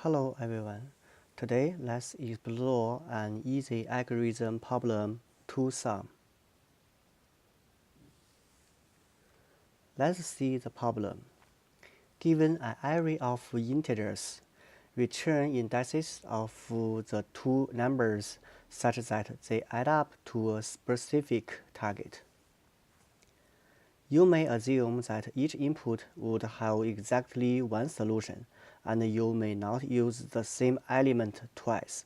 Hello everyone. Today let's explore an easy algorithm problem 2-sum. Let's see the problem. Given an array of integers, return indices of the two numbers such that they add up to a specific target. You may assume that each input would have exactly one solution, and you may not use the same element twice.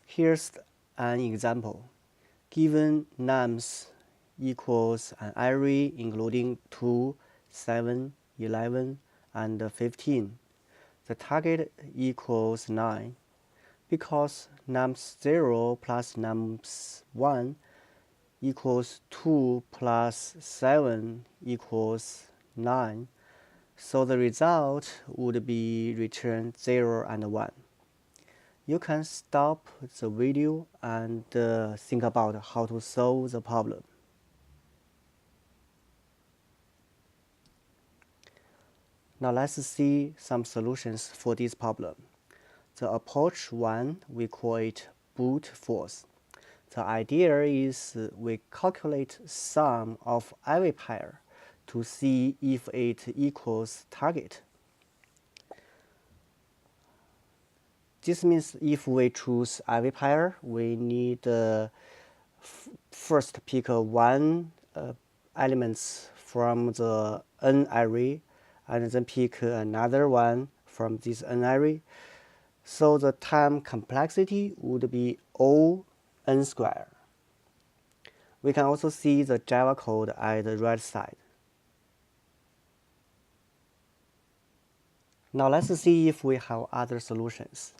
Here's an example. Given nums equals an array including 2, 7, 11, and 15, the target equals 9. Because nums 0 plus nums 1 equals 2 plus 7 equals 9, so the result would be return 0 and 1. You can stop the video and think about how to solve the problem. Now let's see some solutions for this problem. The approach 1, we call it brute force. The idea is we calculate sum of every pair to see if it equals target. This means if we choose every pair, we need first pick one elements from the n array, and then pick another one from this n array. So the time complexity would be O n squared. We can also see the Java code at the right side. Now let's see if we have other solutions.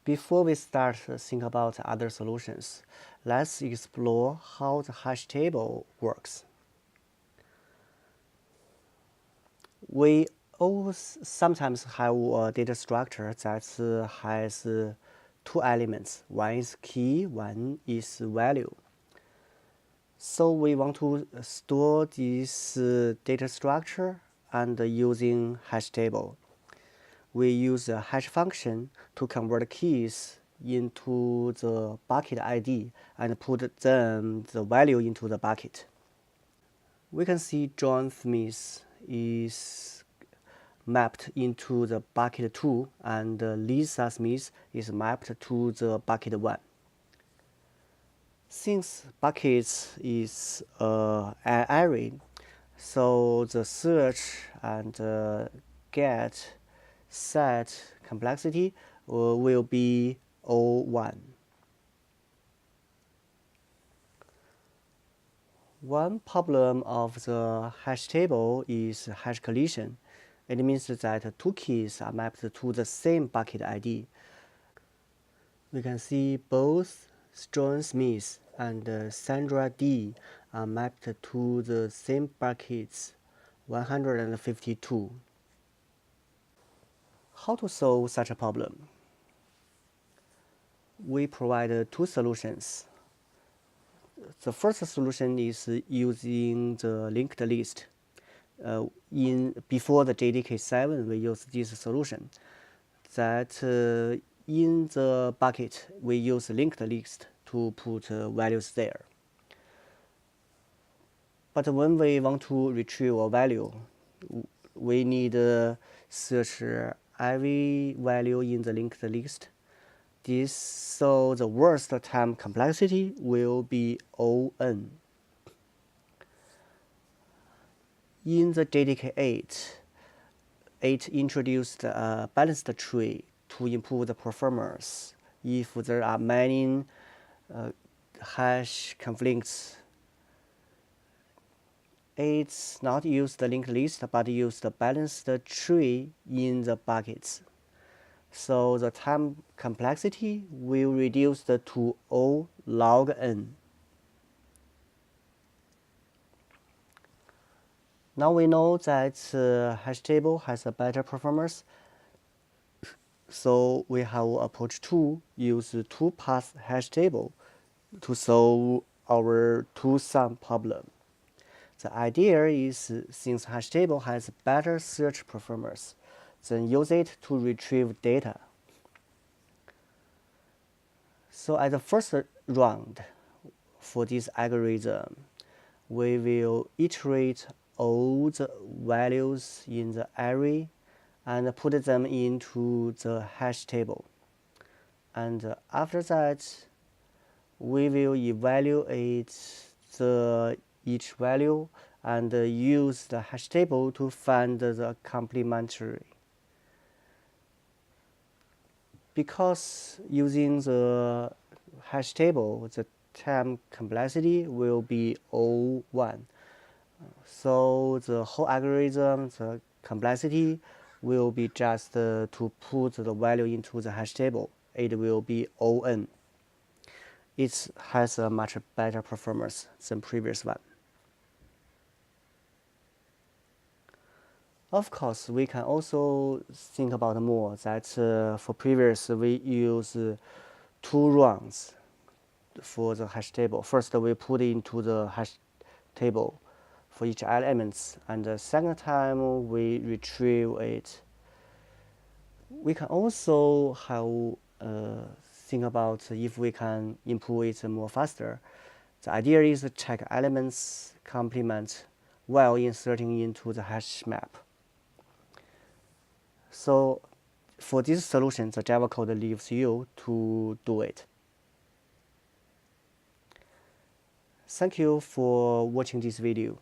Before we start to think about other solutions, let's explore how the hash table works. We always sometimes have a data structure that has two elements. One is key, one is value. So we want to store this data structure and using hash table. We use a hash function to convert keys into the bucket ID and put them the value into the bucket. We can see John Smith is mapped into the bucket 2 and Lisa Smith is mapped to the bucket 1. Since buckets is an array, so the search and get set complexity will be O1. One problem of the hash table is hash collision. It means that two keys are mapped to the same bucket ID. We can see both John Smith and Sandra D are mapped to the same buckets 152. How to solve such a problem? We provide two solutions. The first solution is using the linked list. Before the JDK 7, we use this solution. That in the bucket, we use linked list to put values there. But when we want to retrieve a value, we need search every value in the linked list. So the worst time complexity will be O(n). In the JDK 8, it introduced a balanced tree to improve the performance if there are many hash conflicts. It's not used the linked list, but used the balanced tree in the buckets. So the time complexity will reduce to O log n. Now we know that hash table has a better performance. So we have approach 2, use two-pass hash table to solve our two-sum problem. The idea is since hash table has better search performance, then use it to retrieve data. So at the first round, for this algorithm, we will iterate all the values in the array and put them into the hash table. And after that, we will evaluate each value and use the hash table to find the complementary. Because using the hash table, the time complexity will be O1. So the whole algorithm, the complexity will be just to put the value into the hash table. It will be ON. It has a much better performance than previous one. Of course, we can also think about more that for previous we use 2 rounds for the hash table. First, we put into the hash table for each elements, and the second time we retrieve it. We can also have think about if we can improve it more faster. The idea is to check elements complement while inserting into the hash map. So for this solution, the Java code leaves you to do it. Thank you for watching this video.